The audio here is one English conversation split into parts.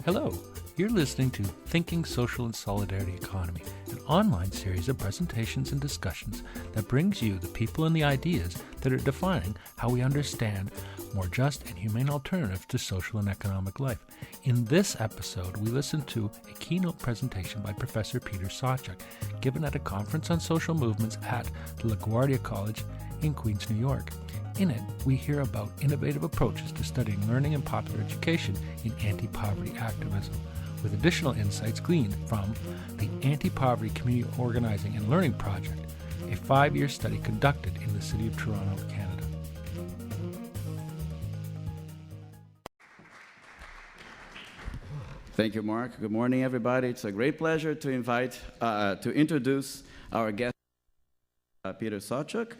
Hello, you're listening to Thinking Social and Solidarity Economy, an online series of presentations and discussions that brings you the people and the ideas that are defining how we understand more just and humane alternatives to social and economic life. In this episode, we listen to a keynote presentation by Professor Peter Sawchuk, given at a conference on social movements at the LaGuardia College in Queens, New York. In it, we hear about innovative approaches to studying learning and popular education in anti-poverty activism, with additional insights gleaned from the Anti-Poverty Community Organizing and Learning Project, a 5-year study conducted in the city of Toronto, Canada. Thank you, Mark. Good morning, everybody. It's a great pleasure to introduce our guest, Peter Sawchuk,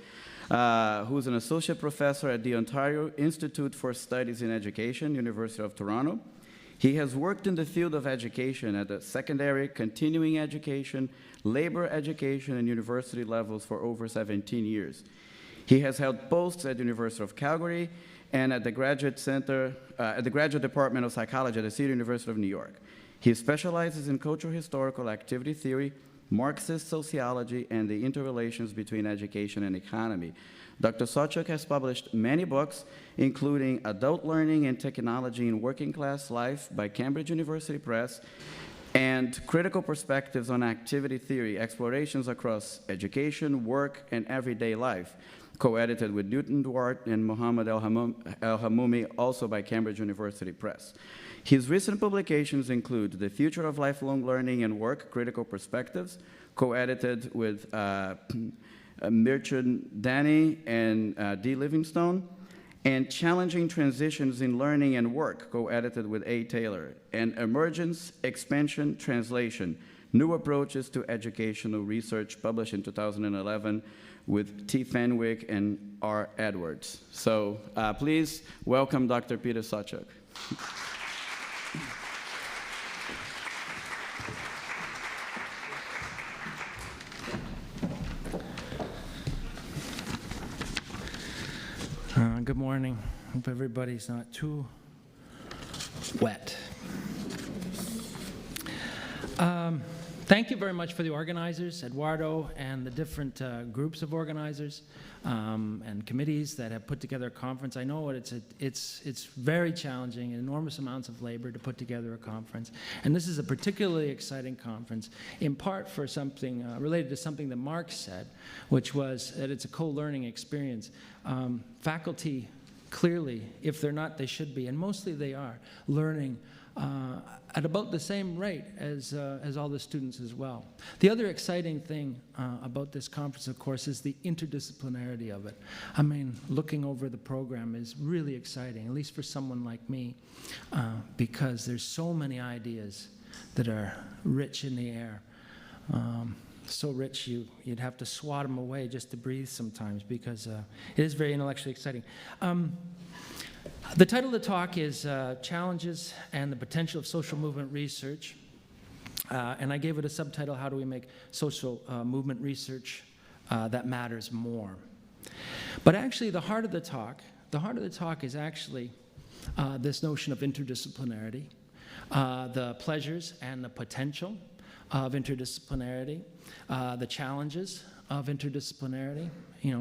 who's an associate professor at the Ontario Institute for Studies in Education, University of Toronto. He has worked in the field of education at the secondary, continuing education, labor education, and university levels for over 17 years. He has held posts at the University of Calgary and at the Graduate Department of Psychology at the City University of New York. He specializes in cultural historical activity theory, Marxist sociology, and the interrelations between education and economy. Dr. Sawchuk has published many books, including Adult Learning and Technology in Working Class Life by Cambridge University Press, and Critical Perspectives on Activity Theory, Explorations Across Education, Work, and Everyday Life, co-edited with Newton Duarte and Mohammed El-Hamoumi, also by Cambridge University Press. His recent publications include The Future of Lifelong Learning and Work, Critical Perspectives, co-edited with Mircea Dani and D. Livingstone, and Challenging Transitions in Learning and Work, co-edited with A. Taylor, and Emergence, Expansion, Translation, New Approaches to Educational Research, published in 2011 with T. Fenwick and R. Edwards. So please welcome Dr. Peter Sawchuk. Good morning. Hope everybody's not too wet. Thank you very much for the organizers, Eduardo, and the different groups of organizers and committees that have put together a conference. I know it's very challenging, enormous amounts of labor to put together a conference. And this is a particularly exciting conference, in part for something related to something that Mark said, which was that it's a co-learning experience. Faculty, clearly, if they're not, they should be, and mostly they are, learning at about the same rate as all the students as well. The other exciting thing about this conference, of course, is the interdisciplinarity of it. I mean, looking over the program is really exciting, at least for someone like me, because there's so many ideas that are rich in the air. So rich you'd have to swat them away just to breathe sometimes, because it is very intellectually exciting. The title of the talk is Challenges and the Potential of Social Movement Research, and I gave it a subtitle, How Do We Make Social Movement Research That Matters More? But actually the heart of the talk is actually this notion of interdisciplinarity, the pleasures and the potential of interdisciplinarity, the challenges of interdisciplinarity,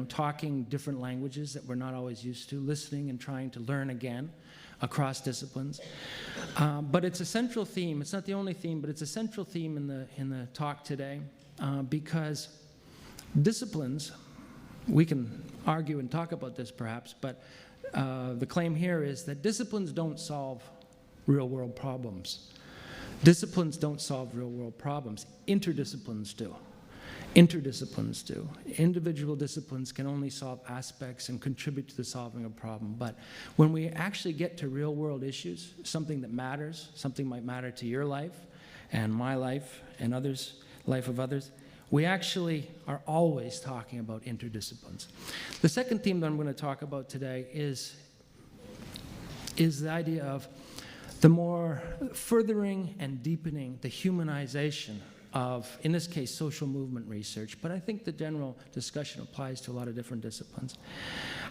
talking different languages that we're not always used to, listening and trying to learn again across disciplines. But it's a central theme. It's not the only theme, but it's a central theme in the talk today, because disciplines, we can argue and talk about this perhaps, but the claim here is that disciplines don't solve real-world problems. Disciplines don't solve real-world problems. Interdisciplines do. Interdisciplines do. Individual disciplines can only solve aspects and contribute to the solving of a problem. But when we actually get to real-world issues, something that matters, something might matter to your life and my life and others, life of others, we actually are always talking about interdisciplines. The second theme that I'm going to talk about today is the idea of the more furthering and deepening the humanization of, in this case, social movement research, but I think the general discussion applies to a lot of different disciplines.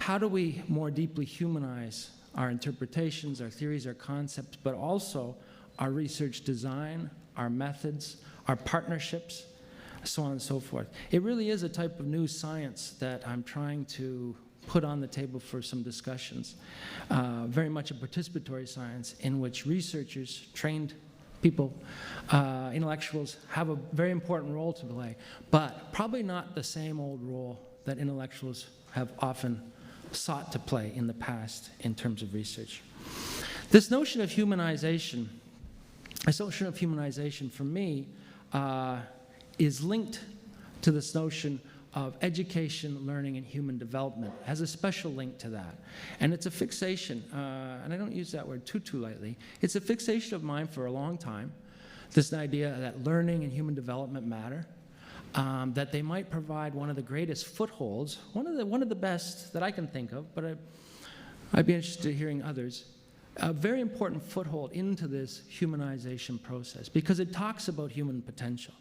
How do we more deeply humanize our interpretations, our theories, our concepts, but also our research design, our methods, our partnerships, so on and so forth. It really is a type of new science that I'm trying to put on the table for some discussions. Very much a participatory science in which researchers, trained people, intellectuals, have a very important role to play, but probably not the same old role that intellectuals have often sought to play in the past in terms of research. This notion of humanization, for me, is linked to this notion of education, learning, and human development. It has a special link to that. And it's a fixation, and I don't use that word too lightly. It's a fixation of mine for a long time, this idea that learning and human development matter, that they might provide one of the greatest footholds, one of the best that I can think of, but I'd be interested in hearing others, a very important foothold into this humanization process, because it talks about human potential.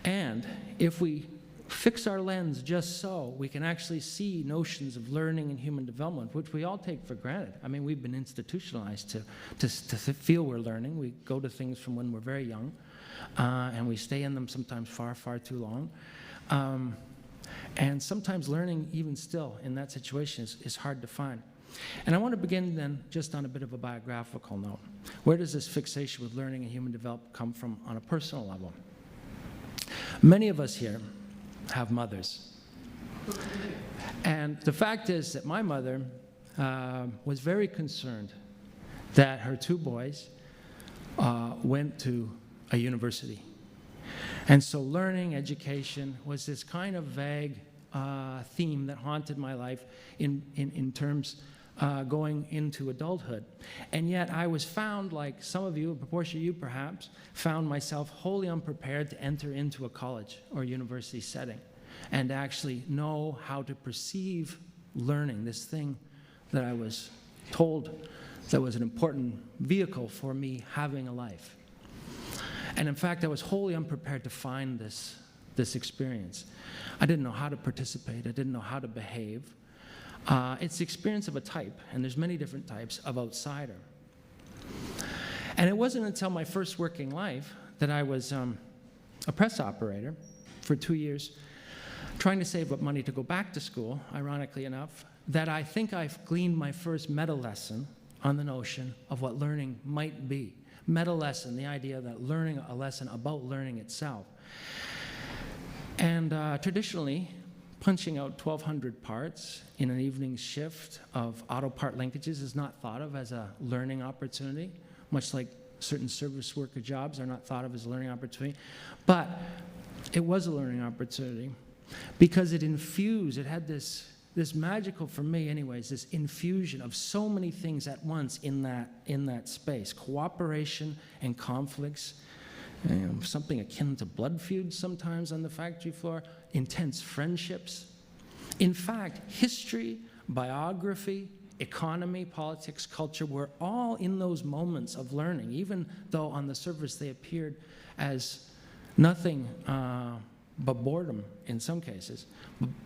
And if we fix our lens just so, we can actually see notions of learning and human development, which we all take for granted. I mean, we've been institutionalized to feel we're learning. We go to things from when we're very young, and we stay in them sometimes far, far too long. And sometimes learning, even still, in that situation is hard to find. And I want to begin then just on a bit of a biographical note. Where does this fixation with learning and human development come from on a personal level? Many of us here have mothers. And the fact is that my mother was very concerned that her two boys went to a university. And so learning, education was this kind of vague theme that haunted my life in terms going into adulthood. And yet I was found, like some of you, a proportion of you perhaps, found myself wholly unprepared to enter into a college or university setting and actually know how to perceive learning, this thing that I was told that was an important vehicle for me having a life. And in fact, I was wholly unprepared to find this experience. I didn't know how to participate. I didn't know how to behave. It's the experience of a type, and there's many different types of outsider. And it wasn't until my first working life that I was a press operator for 2 years, trying to save up money to go back to school, ironically enough, that I think I've gleaned my first meta lesson on the notion of what learning might be. Meta lesson, the idea that learning a lesson about learning itself. And traditionally, punching out 1,200 parts in an evening shift of auto part linkages is not thought of as a learning opportunity, much like certain service worker jobs are not thought of as a learning opportunity. But it was a learning opportunity because it had this magical, for me anyways, this infusion of so many things at once in that space. Cooperation and conflicts, something akin to blood feuds sometimes on the factory floor, intense friendships. In fact, history, biography, economy, politics, culture were all in those moments of learning, even though on the surface they appeared as nothing but boredom in some cases.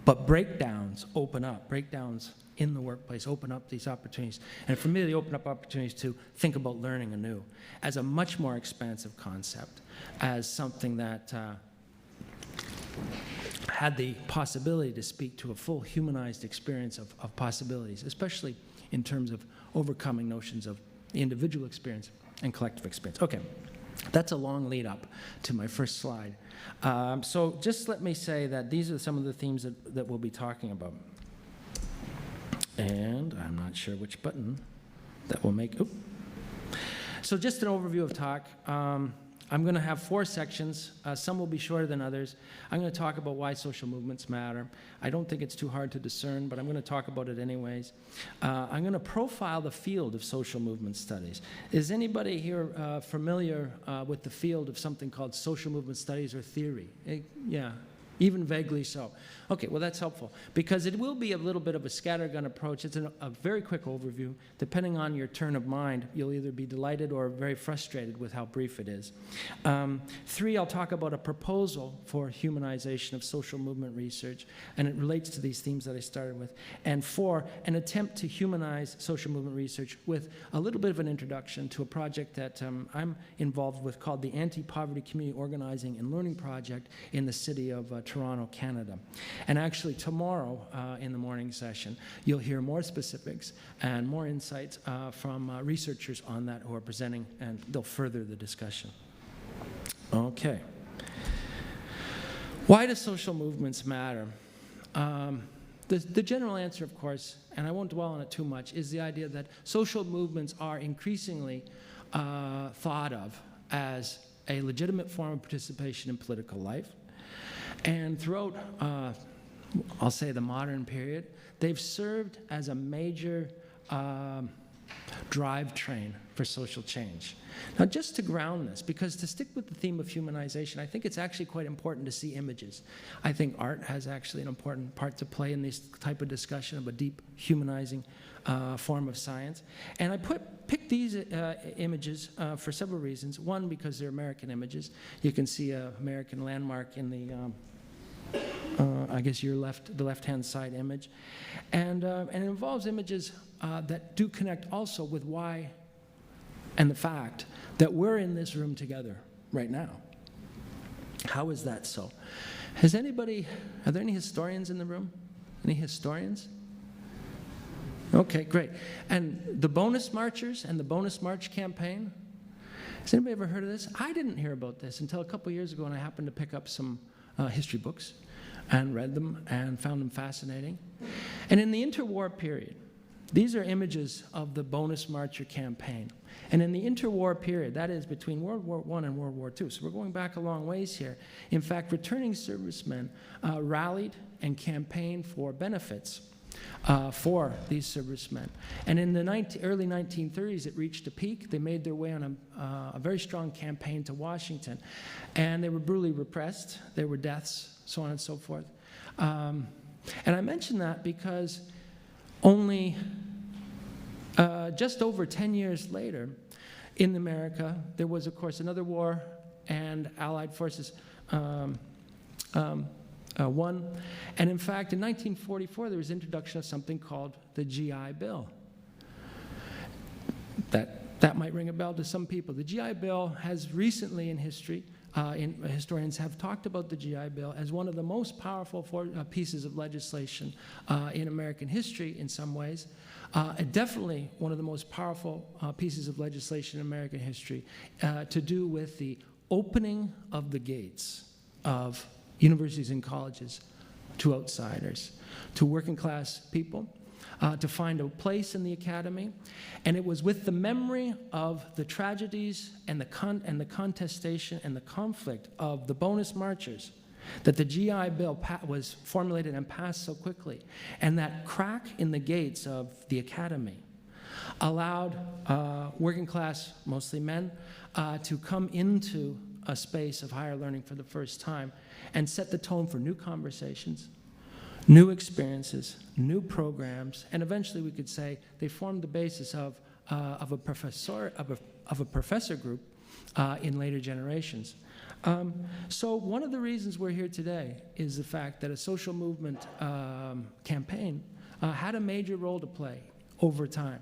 But breakdowns open up. Breakdowns in the workplace open up these opportunities. And for me, they open up opportunities to think about learning anew as a much more expansive concept, as something that had the possibility to speak to a full humanized experience of possibilities, especially in terms of overcoming notions of individual experience and collective experience. Okay, that's a long lead up to my first slide. So just let me say that these are some of the themes that we'll be talking about. And I'm not sure which button that will make. Oops. So just an overview of talk. I'm going to have 4 sections. Some will be shorter than others. I'm going to talk about why social movements matter. I don't think it's too hard to discern, but I'm going to talk about it anyways. I'm going to profile the field of social movement studies. Is anybody here familiar with the field of something called social movement studies or theory? Yeah. Even vaguely so. Okay, well that's helpful because it will be a little bit of a scattergun approach. It's a very quick overview. Depending on your turn of mind, you'll either be delighted or very frustrated with how brief it is. 3, I'll talk about a proposal for humanization of social movement research, and it relates to these themes that I started with. And 4, an attempt to humanize social movement research with a little bit of an introduction to a project that I'm involved with called the Anti-Poverty Community Organizing and Learning Project in the city of Toronto, Canada. And actually tomorrow in the morning session, you'll hear more specifics and more insights from researchers on that who are presenting, and they'll further the discussion. Okay. Why do social movements matter? The general answer, of course, and I won't dwell on it too much, is the idea that social movements are increasingly thought of as a legitimate form of participation in political life. And throughout, I'll say, the modern period, they've served as a major drivetrain for social change. Now, just to ground this, because to stick with the theme of humanization, I think it's actually quite important to see images. I think art has actually an important part to play in this type of discussion of a deep humanizing form of science. And I picked these images for several reasons. One, because they're American images. You can see an American landmark in the I guess the left-hand side image. And it involves images that do connect also with why and the fact that we're in this room together right now. How is that so? Are there any historians in the room? Any historians? Okay, great. And the bonus marchers and the bonus march campaign? Has anybody ever heard of this? I didn't hear about this until a couple years ago, and I happened to pick up some history books and read them and found them fascinating. And in the interwar period, these are images of the bonus marcher campaign. And in the interwar period, that is between World War I and World War II, so we're going back a long ways here. In fact, returning servicemen rallied and campaigned for benefits for these servicemen. And in the early 1930s, it reached a peak. They made their way on a very strong campaign to Washington. And they were brutally repressed. There were deaths, so on and so forth. And I mention that because only just over 10 years later, in America, there was, of course, another war, and Allied forces won. And in fact, in 1944, there was introduction of something called the GI Bill. That might ring a bell to some people. The GI Bill has recently in history, historians have talked about the GI Bill as one of the most powerful pieces of legislation in American history in some ways. Definitely one of the most powerful pieces of legislation in American history to do with the opening of the gates of universities and colleges to outsiders, to working class people, to find a place in the academy. And it was with the memory of the tragedies and the contestation and the conflict of the bonus marchers that the GI Bill was formulated and passed so quickly. And that crack in the gates of the academy allowed working class, mostly men, to come into a space of higher learning for the first time and set the tone for new conversations, new experiences, new programs, and eventually we could say they formed the basis of a professor group in later generations. So one of the reasons we're here today is the fact that a social movement campaign had a major role to play over time.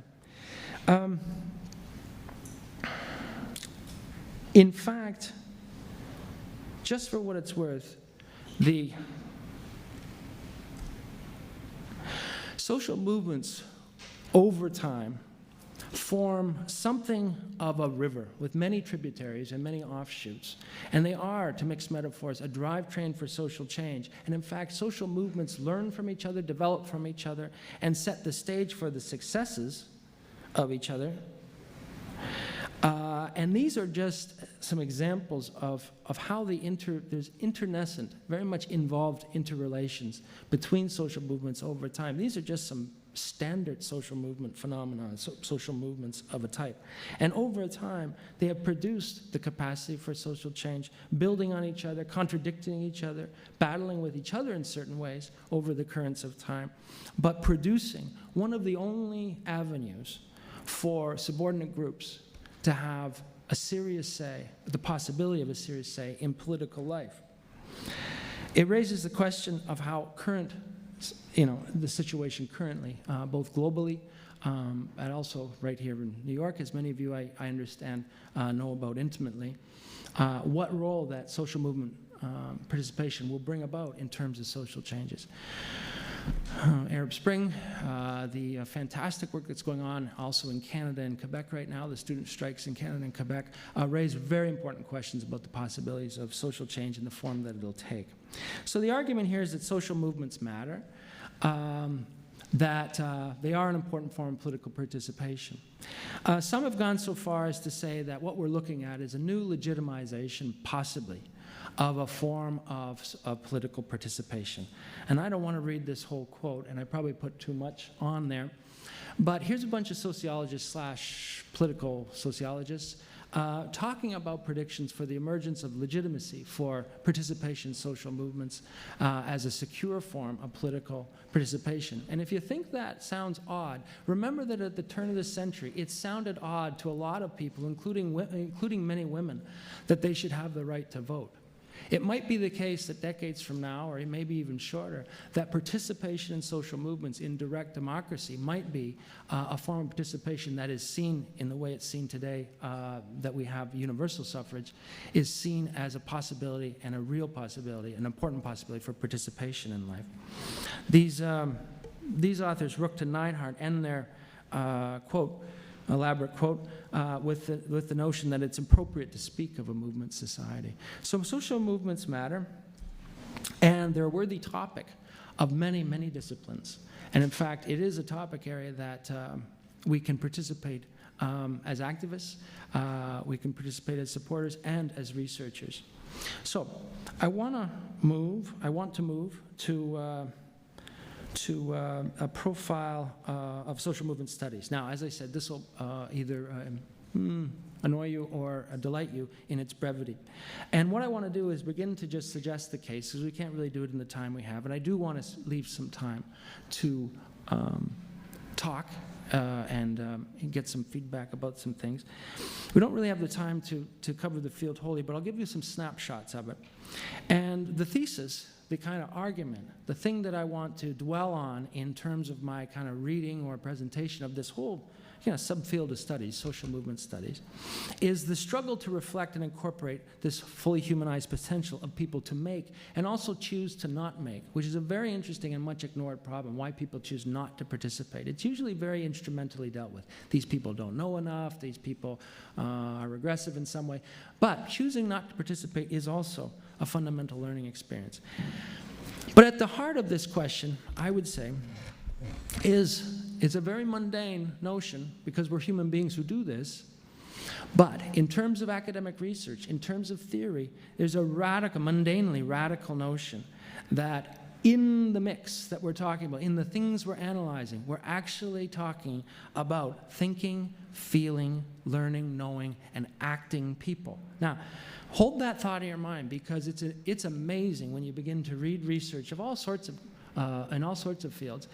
In fact, just for what it's worth, the social movements over time form something of a river with many tributaries and many offshoots. And they are, to mix metaphors, a drivetrain for social change. And in fact, social movements learn from each other, develop from each other, and set the stage for the successes of each other. And these are just some examples of how there's internecine, very much involved interrelations between social movements over time. These are just some standard social movement phenomena, social movements of a type. And over time, they have produced the capacity for social change, building on each other, contradicting each other, battling with each other in certain ways over the currents of time, but producing one of the only avenues for subordinate groups to have a serious say, the possibility of a serious say in political life. It raises the question of how current, the situation currently, both globally and also right here in New York, as many of you, I understand, know about intimately, what role that social movement participation will bring about in terms of social changes. Arab Spring, the fantastic work that's going on also in Canada and Quebec right now, the student strikes in Canada and Quebec, raise very important questions about the possibilities of social change and the form that it'll take. So the argument here is that social movements matter, that they are an important form of political participation. Some have gone so far as to say that what we're looking at is a new legitimization, possibly, of a form of political participation. And I don't want to read this whole quote, and I probably put too much on there, but here's a bunch of sociologists / political sociologists talking about predictions for the emergence of legitimacy for participation in social movements as a secure form of political participation. And if you think that sounds odd, remember that at the turn of the century, it sounded odd to a lot of people, including many women, that they should have the right to vote. It might be the case that decades from now, or maybe even shorter, that participation in social movements in direct democracy might be a form of participation that is seen in the way it's seen today, that we have universal suffrage, is seen as a possibility and a real possibility, an important possibility for participation in life. These authors, Rook to Neidhart, end their elaborate quote, with the notion that it's appropriate to speak of a movement society. So social movements matter, and they're a worthy topic of many, many disciplines. And in fact, it is a topic area that we can participate as activists, we can participate as supporters, and as researchers. So I want to move to a profile of social movement studies. Now, as I said, this will either annoy you or delight you in its brevity. And what I want to do is begin to just suggest the case, because we can't really do it in the time we have. And I do want to leave some time to talk and get some feedback about some things. We don't really have the time to cover the field wholly, but I'll give you some snapshots of it. And the thesis, the kind of argument, the thing that I want to dwell on in terms of my kind of reading or presentation of this whole subfield of studies, social movement studies, is the struggle to reflect and incorporate this fully humanized potential of people to make and also choose to not make, which is a very interesting and much ignored problem, why people choose not to participate. It's usually very instrumentally dealt with. These people don't know enough, these people are regressive in some way, but choosing not to participate is also a fundamental learning experience. But at the heart of this question, I would say, is a very mundane notion, because we're human beings who do this, but in terms of academic research, in terms of theory, there's a radical, mundanely radical notion that in the mix that we're talking about, in the things we're analyzing, we're actually talking about thinking, feeling, learning, knowing, and acting people. Now, hold that thought in your mind, because it's amazing when you begin to read research of all sorts of in all sorts of fields,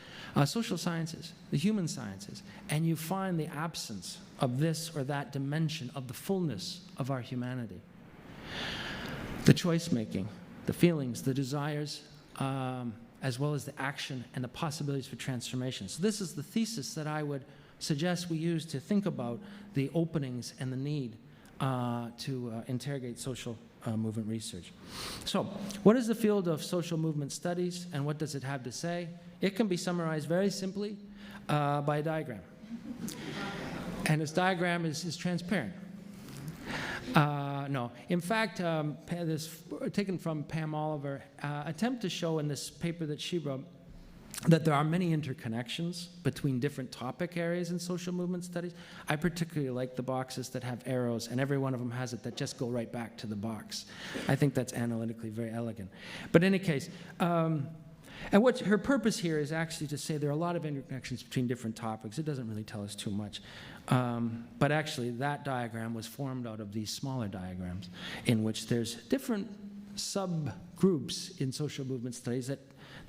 social sciences, the human sciences, and you find the absence of this or that dimension of the fullness of our humanity. The choice-making, the feelings, the desires, as well as the action and the possibilities for transformation. So this is the thesis that I would suggest we use to think about the openings and the need to interrogate social movement research. So, what is the field of social movement studies, and what does it have to say? It can be summarized very simply by a diagram. And this diagram is transparent. No. In fact, this taken from Pam Oliver, attempt to show in this paper that she wrote that there are many interconnections between different topic areas in social movement studies. I particularly like the boxes that have arrows, and every one of them has it that just go right back to the box. I think that's analytically very elegant. But in any case, And what her purpose here is actually to say there are a lot of interconnections between different topics. It doesn't really tell us too much. But actually, that diagram was formed out of these smaller diagrams in which there's different subgroups in social movement studies that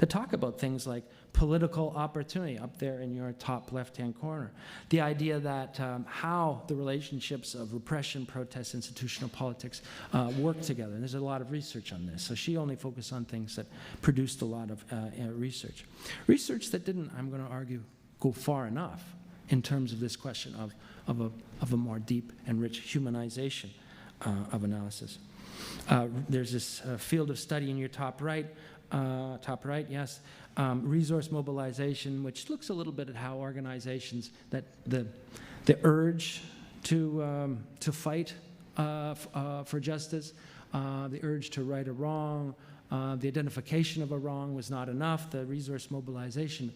talk about things like political opportunity up there in your top left-hand corner. The idea that how the relationships of repression, protest, institutional politics work together. And there's a lot of research on this. So she only focused on things that produced a lot of research. Research that didn't, I'm going to argue, go far enough in terms of this question of a more deep and rich humanization of analysis. There's this field of study in your top right, yes, resource mobilization, which looks a little bit at how organizations, that the urge to fight for justice, the urge to right a wrong, the identification of a wrong was not enough. The resource mobilization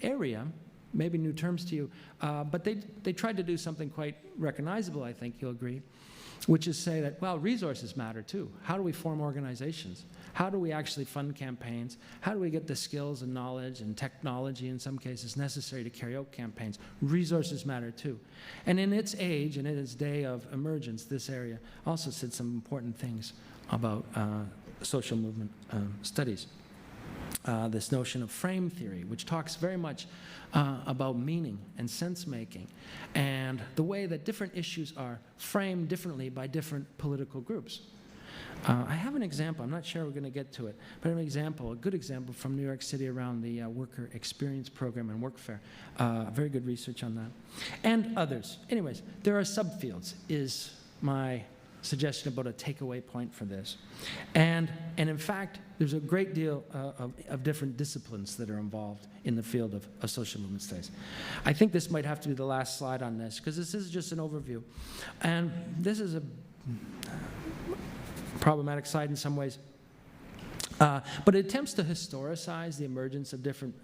area, maybe new terms to you, but they tried to do something quite recognizable, I think you'll agree, which is say that, well, resources matter too. How do we form organizations? How do we actually fund campaigns? How do we get the skills and knowledge and technology, in some cases, necessary to carry out campaigns? Resources matter too. And in its age and in its day of emergence, this area also said some important things about social movement studies. This notion of frame theory, which talks very much about meaning and sense-making, and the way that different issues are framed differently by different political groups. I have an example. I'm not sure we're going to get to it, but I have an example, a good example from New York City around the Worker Experience Program and Workfare. Very good research on that. And others. Anyways, there are subfields, is my suggestion about a takeaway point for this. And in fact, there's a great deal of different disciplines that are involved in the field of social movement studies. I think this might have to be the last slide on this, because this is just an overview. And this is a problematic slide in some ways. But it attempts to historicize the emergence of different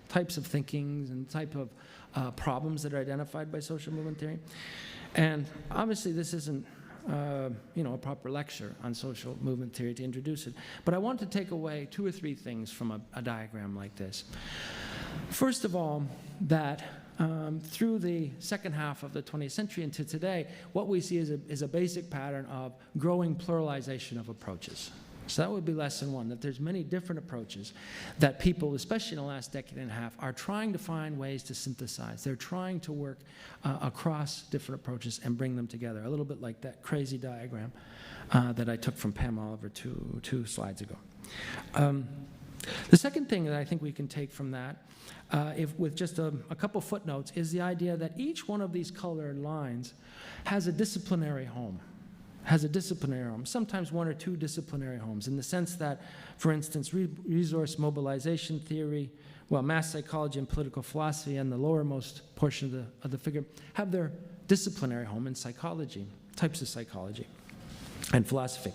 types of thinkings and type of problems that are identified by social movement theory. And obviously this isn't a proper lecture on social movement theory to introduce it. But I want to take away 2 or 3 things from a diagram like this. First of all, that through the second half of the 20th century into today, what we see is a basic pattern of growing pluralization of approaches. So that would be lesson 1, that there's many different approaches that people, especially in the last decade and a half, are trying to find ways to synthesize. They're trying to work across different approaches and bring them together, a little bit like that crazy diagram that I took from Pam Oliver 2 slides ago. The second thing that I think we can take from that, with just a couple footnotes, is the idea that each one of these colored lines has a disciplinary home. Sometimes 1 or 2 disciplinary homes, in the sense that, for instance, resource mobilization theory, well, mass psychology and political philosophy, and the lowermost portion of the figure have their disciplinary home in psychology, types of psychology and philosophy.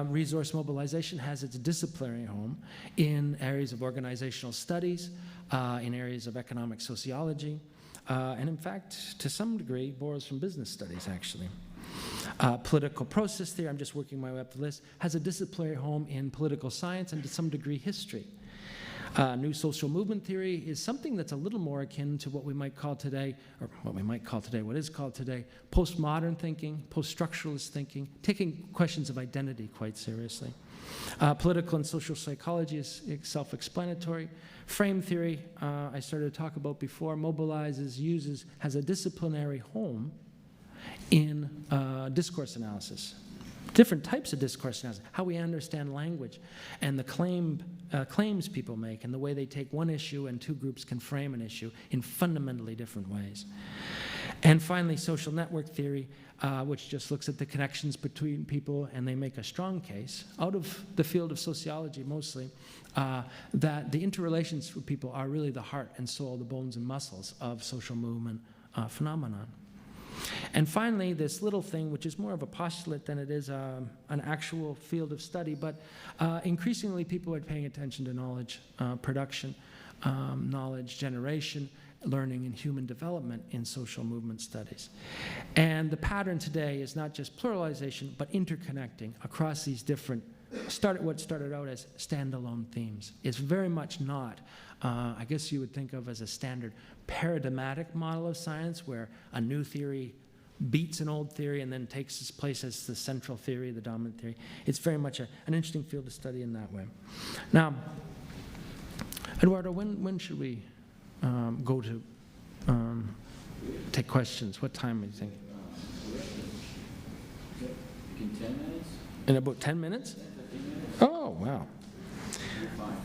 Resource mobilization has its disciplinary home in areas of organizational studies, in areas of economic sociology, and in fact, to some degree, borrows from business studies, actually. Political process theory, I'm just working my way up the list, has a disciplinary home in political science and to some degree history. New social movement theory is something that's a little more akin to what we might call today, or what is called today, postmodern thinking, post-structuralist thinking, taking questions of identity quite seriously. Political and social psychology is self-explanatory. Frame theory, I started to talk about before, mobilizes, has a disciplinary home in discourse analysis. Different types of discourse analysis, how we understand language, and the claims people make, and the way they take one issue and 2 groups can frame an issue in fundamentally different ways. And finally, social network theory, which just looks at the connections between people, and they make a strong case, out of the field of sociology mostly, that the interrelations with people are really the heart and soul, the bones and muscles of social movement phenomenon. And finally, this little thing, which is more of a postulate than it is an actual field of study, but increasingly people are paying attention to knowledge production, knowledge generation, learning, and human development in social movement studies. And the pattern today is not just pluralization, but interconnecting across these different what started out as standalone themes. It's very much not, I guess you would think of as a standard paradigmatic model of science where a new theory beats an old theory and then takes its place as the central theory, the dominant theory. It's very much an interesting field to study in that way. Now, Eduardo, when should we go to take questions? What time do you think? In 10 minutes? In about 10 minutes? Oh, wow.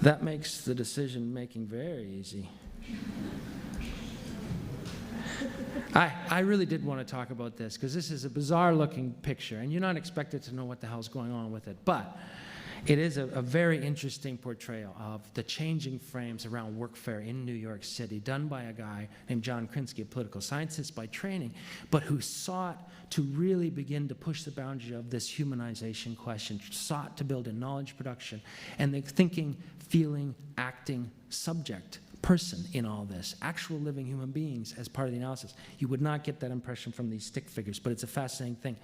That makes the decision making very easy. I really did want to talk about this because this is a bizarre looking picture and you're not expected to know what the hell's going on with it. But it is a very interesting portrayal of the changing frames around workfare in New York City, done by a guy named John Krinsky, a political scientist by training, but who sought to really begin to push the boundary of this humanization question, sought to build a knowledge production and the thinking, feeling, acting subject person in all this, actual living human beings as part of the analysis. You would not get that impression from these stick figures, but it's a fascinating thing.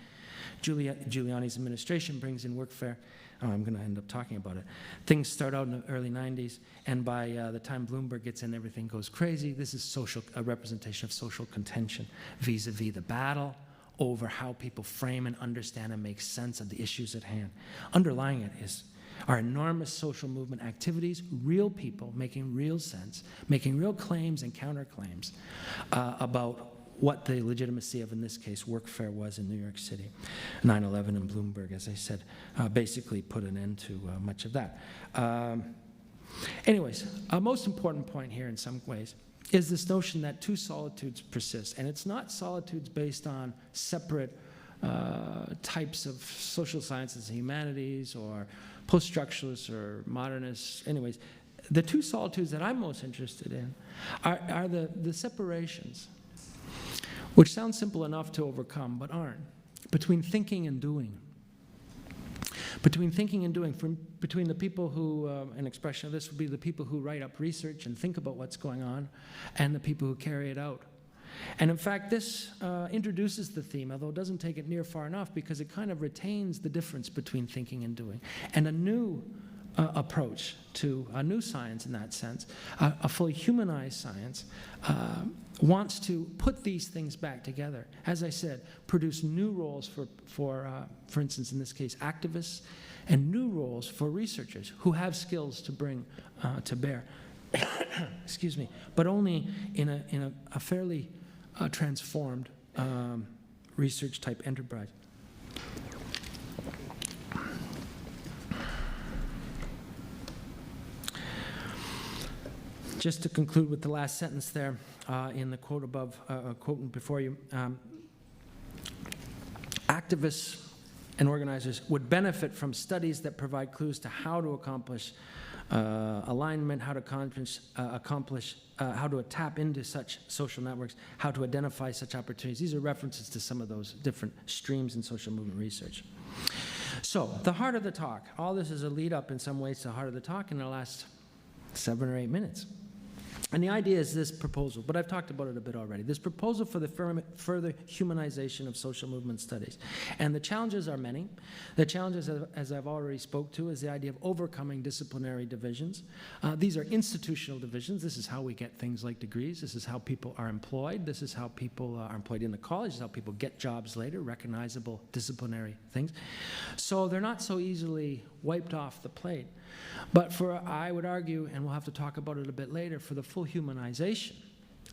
Giuliani's administration brings in workfare. I'm going to end up talking about it. Things start out in the early 90s, and by the time Bloomberg gets in, everything goes crazy. This is a representation of social contention vis-a-vis the battle over how people frame and understand and make sense of the issues at hand. Underlying it are enormous social movement activities, real people making real sense, making real claims and counterclaims about what the legitimacy of, in this case, workfare was in New York City. 9/11 and Bloomberg, as I said, basically put an end to much of that. Anyways, a most important point here in some ways is this notion that two solitudes persist. And it's not solitudes based on separate types of social sciences and humanities or post-structuralists or modernists. Anyways, the two solitudes that I'm most interested in are the separations, which sound simple enough to overcome, but aren't, between thinking and doing. Between thinking and doing, between the people who, an expression of this would be the people who write up research and think about what's going on, and the people who carry it out. And in fact, this introduces the theme, although it doesn't take it near far enough, because it kind of retains the difference between thinking and doing. And a new approach to a new science in that sense, a fully humanized science, wants to put these things back together. As I said, produce new roles for instance, in this case, activists, and new roles for researchers who have skills to bring to bear. Excuse me, but only in a fairly transformed research type enterprise. Just to conclude with the last sentence there in the quote above, quote before you, activists and organizers would benefit from studies that provide clues to how to accomplish alignment, how to tap into such social networks, how to identify such opportunities. These are references to some of those different streams in social movement research. So, the heart of the talk. All this is a lead up in some ways to the heart of the talk in the last 7 or 8 minutes. And the idea is this proposal, but I've talked about it a bit already, this proposal for the further humanization of social movement studies. And the challenges are many. The challenges, as I've already spoke to, is the idea of overcoming disciplinary divisions. These are institutional divisions. This is how we get things like degrees. This is how people are employed. This is how people are employed in the college. This is how people get jobs later, recognizable disciplinary things. So they're not so easily wiped off the plate. But I would argue, and we'll have to talk about it a bit later, for the full humanization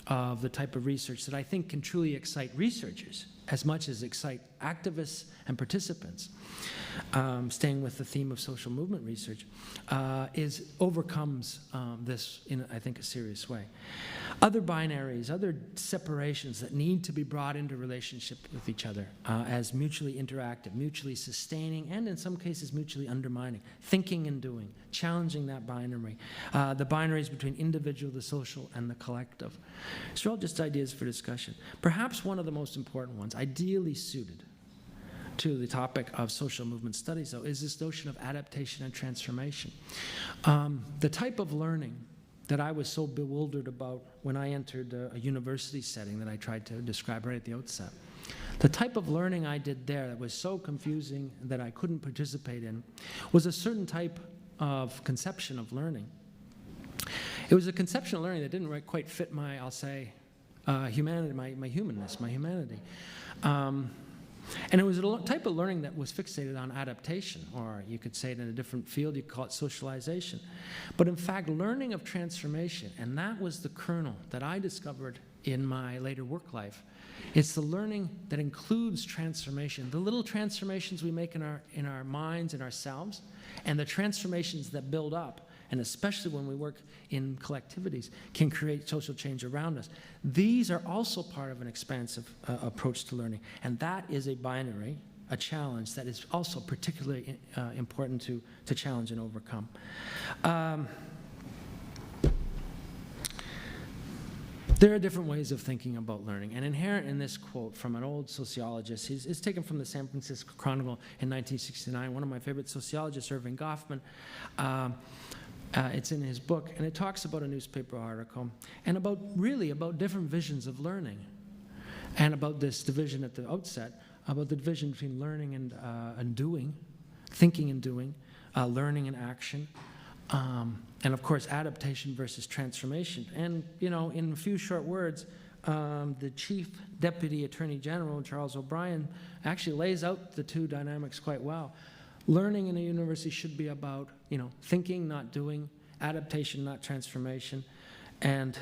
of the type of research that I think can truly excite researchers as much as excite activists and participants, staying with the theme of social movement research, overcomes this in, I think, a serious way. Other binaries, other separations that need to be brought into relationship with each other as mutually interactive, mutually sustaining, and in some cases mutually undermining, thinking and doing, challenging that binary, the binaries between individual, the social, and the collective. These are all just ideas for discussion. Perhaps one of the most important ones, ideally suited to the topic of social movement studies, though, is this notion of adaptation and transformation. The type of learning that I was so bewildered about when I entered a university setting that I tried to describe right at the outset. The type of learning I did there that was so confusing that I couldn't participate in was a certain type of conception of learning. It was a conception of learning that didn't quite fit my, I'll say, humanity, my humanness, my humanity. And it was a type of learning that was fixated on adaptation, or you could say it in a different field, you could call it socialization. But in fact, learning of transformation, and that was the kernel that I discovered in my later work life. It's the learning that includes transformation, the little transformations we make in our minds and ourselves, and the transformations that build up, and especially when we work in collectivities, can create social change around us. These are also part of an expansive approach to learning, and that is a binary, a challenge that is also particularly important to challenge and overcome. There are different ways of thinking about learning, and inherent in this quote from an old sociologist, it's taken from the San Francisco Chronicle in 1969, one of my favorite sociologists, Irving Goffman. It's in his book, and it talks about a newspaper article, and about different visions of learning, and about this division at the outset, about the division between learning and doing, thinking and doing, learning and action, and of course adaptation versus transformation. And in a few short words, the Chief Deputy Attorney General, Charles O'Brien, actually lays out the two dynamics quite well. Learning in a university should be about, thinking, not doing, adaptation, not transformation. And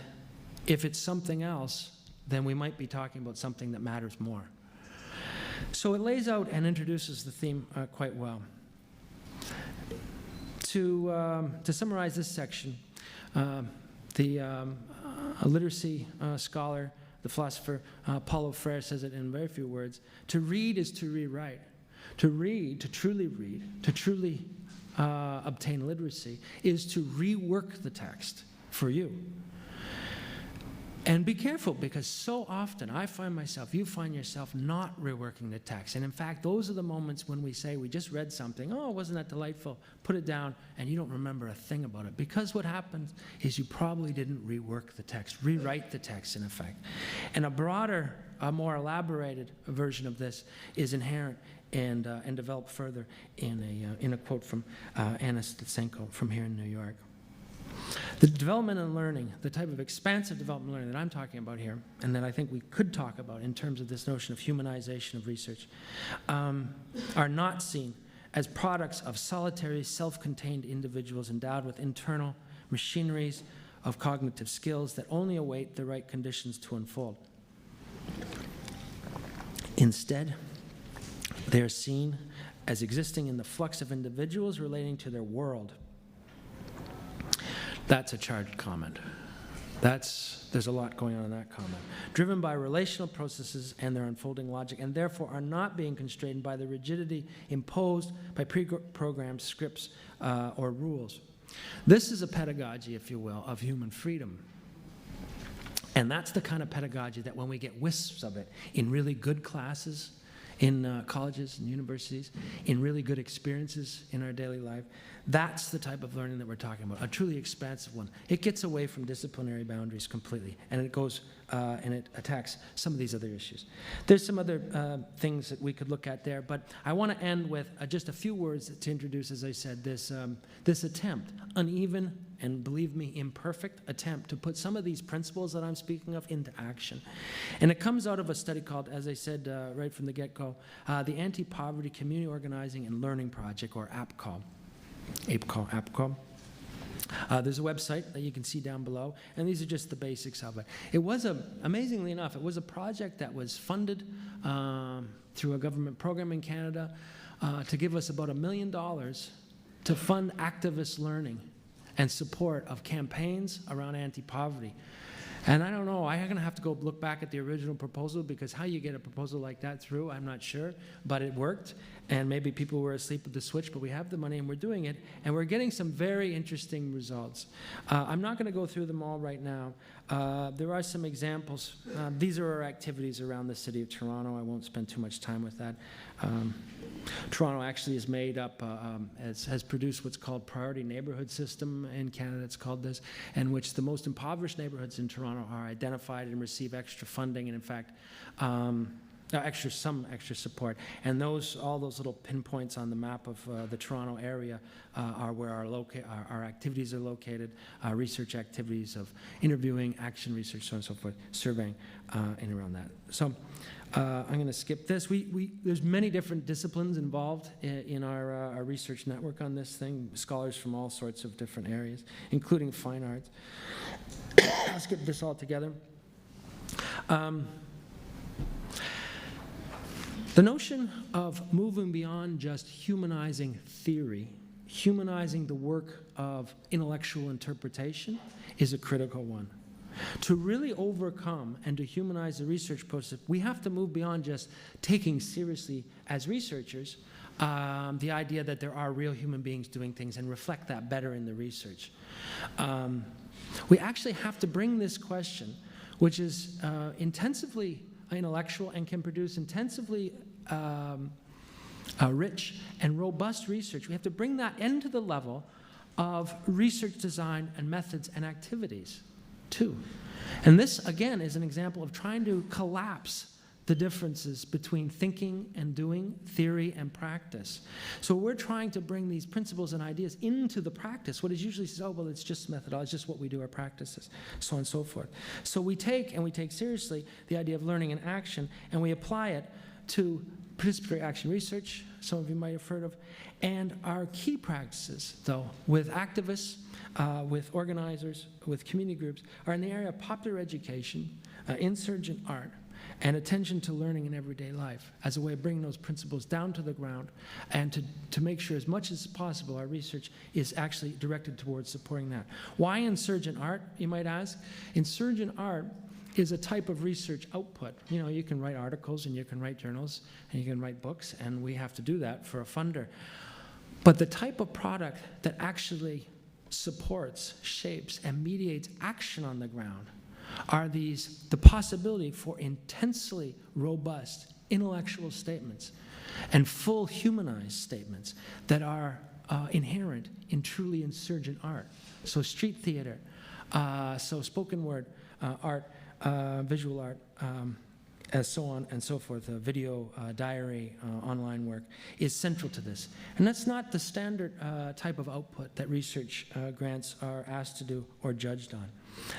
if it's something else, then we might be talking about something that matters more. So it lays out and introduces the theme quite well. To summarize this section, a literacy scholar, the philosopher Paulo Freire says it in very few words: to read is to rewrite. To read, to truly obtain literacy, is to rework the text for you. And be careful, because so often I find myself, you find yourself not reworking the text. And in fact, those are the moments when we say, we just read something, oh, wasn't that delightful? Put it down, and you don't remember a thing about it. Because what happens is you probably didn't rework the text, rewrite the text, in effect. And a broader, a more elaborated version of this is inherent and developed further in a quote from Anna Stitsenko from here in New York. The development and learning, the type of expansive development and learning that I'm talking about here, and that I think we could talk about in terms of this notion of humanization of research, are not seen as products of solitary, self-contained individuals endowed with internal machineries of cognitive skills that only await the right conditions to unfold. Instead, they are seen as existing in the flux of individuals relating to their world. That's a charged comment. There's a lot going on in that comment. Driven by relational processes and their unfolding logic, and therefore are not being constrained by the rigidity imposed by pre-programmed scripts or rules. This is a pedagogy, if you will, of human freedom. And that's the kind of pedagogy that when we get wisps of it in really good classes, in colleges and universities, in really good experiences in our daily life, that's the type of learning that we're talking about, a truly expansive one. It gets away from disciplinary boundaries completely, and it goes and it attacks some of these other issues. There's some other things that we could look at there, but I want to end with just a few words to introduce, as I said, this attempt, uneven and, believe me, imperfect attempt to put some of these principles that I'm speaking of into action. And it comes out of a study called, as I said right from the get-go, the Anti-Poverty Community Organizing and Learning Project, or APCOL. APCOL. There's a website that you can see down below, and these are just the basics of it. It was, amazingly enough, it was a project that was funded through a government program in Canada to give us about $1 million to fund activist learning and support of campaigns around anti-poverty. And I don't know, I'm going to have to go look back at the original proposal, because how you get a proposal like that through, I'm not sure, but it worked, and maybe people were asleep at the switch, but we have the money and we're doing it, and we're getting some very interesting results. I'm not going to go through them all right now. There are some examples. These are our activities around the city of Toronto. I won't spend too much time with that. Toronto actually is made up, has produced what's called priority neighborhood system in Canada, it's called this, in which the most impoverished neighborhoods in Toronto are identified and receive extra funding, and in fact, some extra support. And all those little pinpoints on the map of the Toronto area are where our activities are located, research activities of interviewing, action research, so on and so forth, surveying, and around that. So I'm going to skip this. There's many different disciplines involved in our research network on this thing, scholars from all sorts of different areas, including fine arts. I'll skip this all together. The notion of moving beyond just humanizing theory, humanizing the work of intellectual interpretation, is a critical one. To really overcome and to humanize the research process, we have to move beyond just taking seriously as researchers the idea that there are real human beings doing things and reflect that better in the research. We actually have to bring this question, which is intensively intellectual and can produce intensively rich and robust research. We have to bring that into the level of research design and methods and activities too. And this, again, is an example of trying to collapse the differences between thinking and doing, theory and practice. So we're trying to bring these principles and ideas into the practice. What is usually says, oh, well, it's just methodology, it's just what we do, our practices, so on and so forth. So we take seriously the idea of learning and action, and we apply it to participatory action research, some of you might have heard of, and our key practices, though, with activists, with organizers, with community groups, are in the area of popular education, insurgent art, and attention to learning in everyday life as a way of bringing those principles down to the ground and to make sure as much as possible our research is actually directed towards supporting that. Why insurgent art, you might ask? Insurgent art is a type of research output. You know, you can write articles and you can write journals and you can write books, and we have to do that for a funder. But the type of product that actually supports, shapes, and mediates action on the ground are the possibility for intensely robust intellectual statements and full humanized statements that are inherent in truly insurgent art. So street theater, so spoken word art, visual art, as so on and so forth, video, diary, online work, is central to this. And that's not the standard type of output that research grants are asked to do or judged on.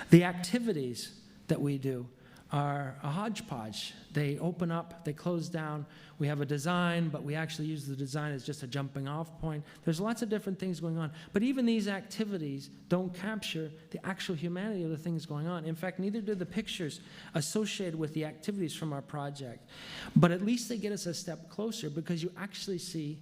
The activities that we do are a hodgepodge. They open up, they close down. We have a design, but we actually use the design as just a jumping off point. There's lots of different things going on. But even these activities don't capture the actual humanity of the things going on. In fact, neither do the pictures associated with the activities from our project. But at least they get us a step closer because you actually see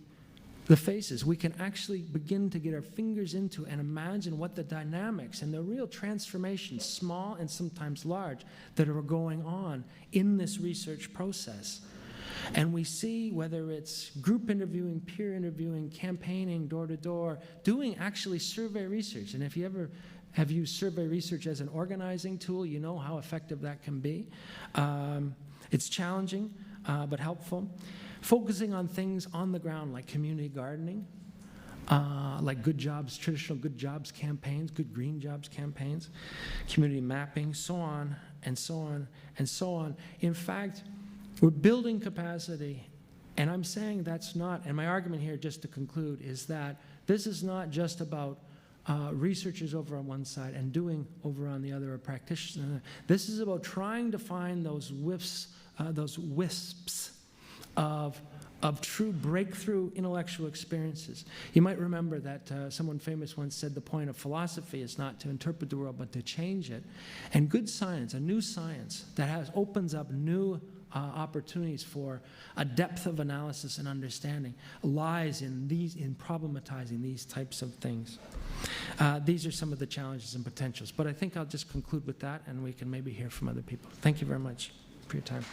the faces. We can actually begin to get our fingers into and imagine what the dynamics and the real transformations, small and sometimes large, that are going on in this research process. And we see whether it's group interviewing, peer interviewing, campaigning, door-to-door, doing actually survey research. And if you ever have used survey research as an organizing tool, you know how effective that can be. It's challenging, but helpful. Focusing on things on the ground like community gardening, like good jobs, traditional good jobs campaigns, good green jobs campaigns, community mapping, so on and so on and so on. In fact, we're building capacity, and I'm saying that's not, and my argument here just to conclude is that this is not just about researchers over on one side and doing over on the other, or practitioners. This is about trying to find those wisps of true breakthrough intellectual experiences. You might remember that someone famous once said the point of philosophy is not to interpret the world, but to change it. And good science, a new science that opens up new opportunities for a depth of analysis and understanding lies in problematizing these types of things. These are some of the challenges and potentials. But I think I'll just conclude with that, and we can maybe hear from other people. Thank you very much for your time.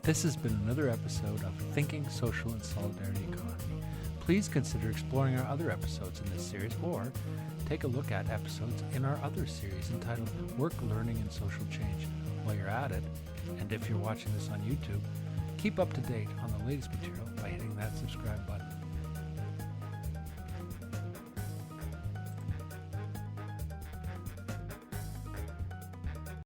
This has been another episode of Thinking Social and Solidarity Economy. Please consider exploring our other episodes in this series, or take a look at episodes in our other series entitled Work, Learning, and Social Change. While you're at it, and if you're watching this on YouTube, keep up to date on the latest material by hitting that subscribe button.